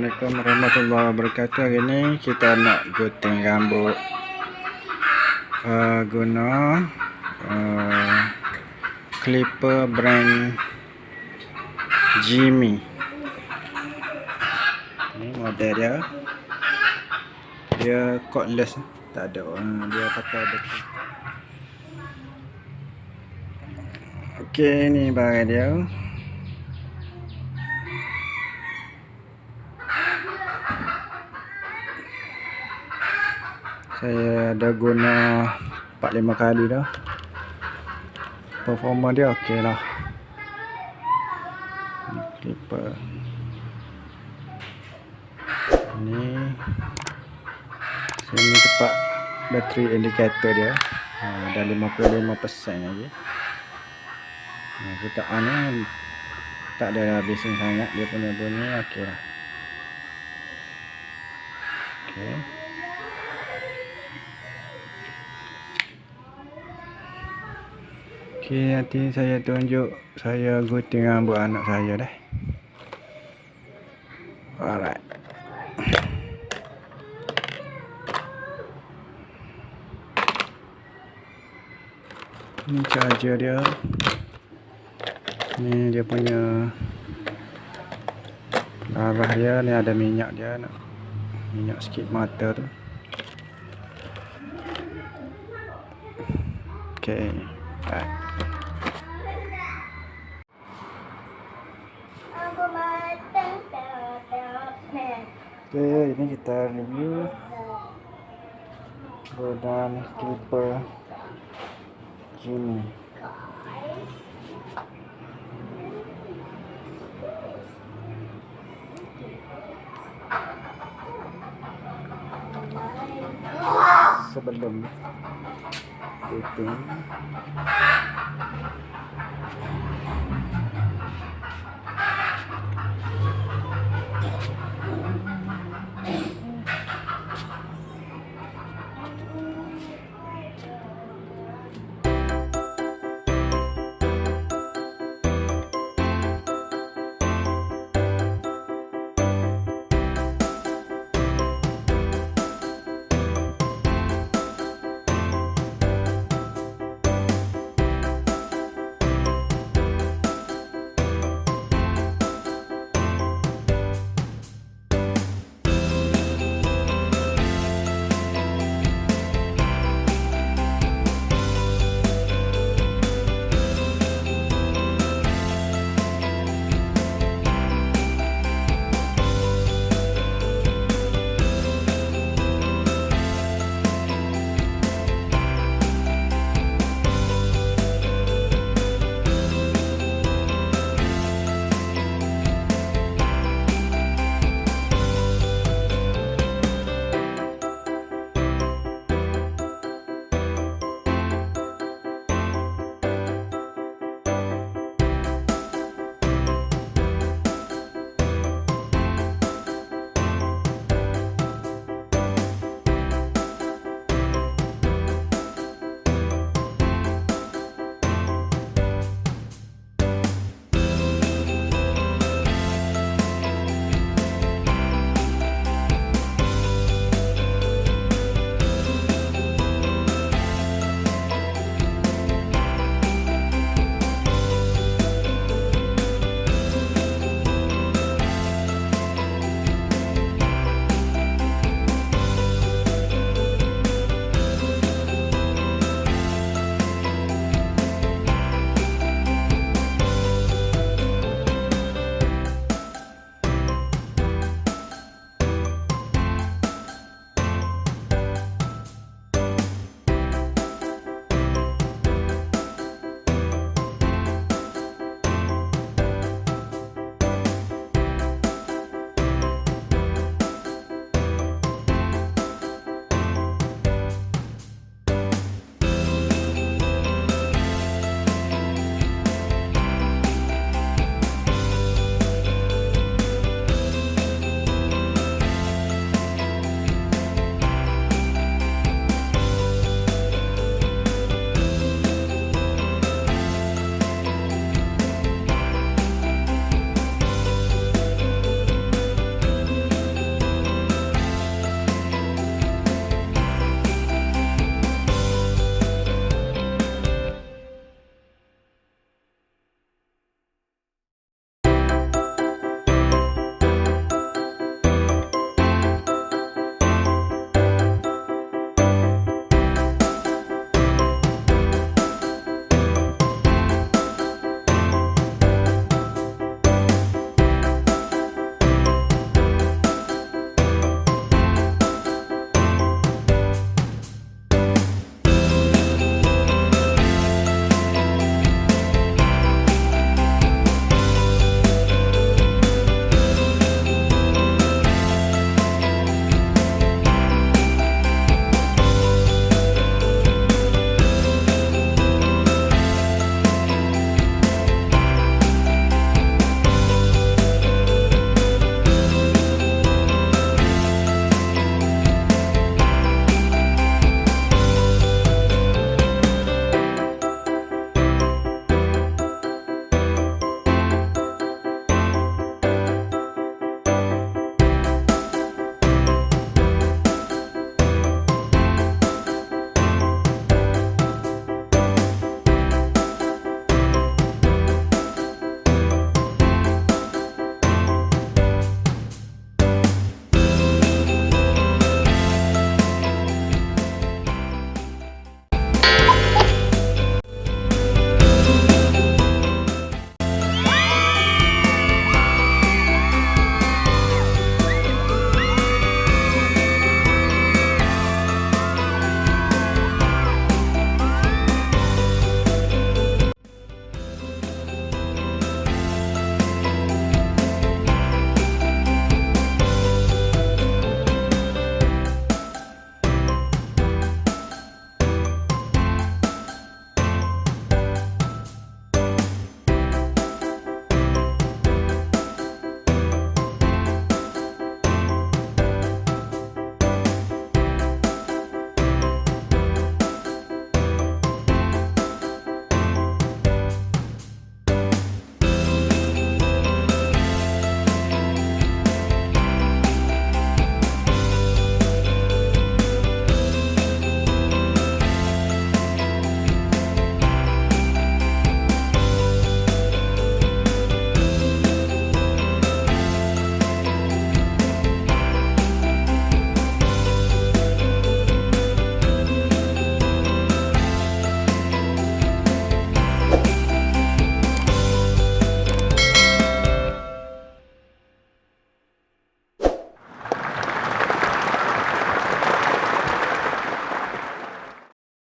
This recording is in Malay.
Assalamualaikum warahmatullahi wabarakatuh. Hari ni kita nak gunting rambut guna clipper brand Geemy. Ni model dia cordless, tak ada dia pakai dekat. Okey, ni barang dia. Saya dah guna 4-5 kali dah. Performa dia okey lah. Clipper ni sini tempat bateri indikator dia. Dah 55% lagi. Putaan ni tak ada bising sangat, dia punya bunyi okey lah. Okey. Okey, nanti saya tunjuk saya gunting rambut anak saya dah. Alright. Ni charger dia. Ni dia punya arah dia, ni ada minyak dia, nak minyak sikit mata tu. Okey. Right. Okey, ini kita review penggunaan clipper Geemy. Sebelum gunting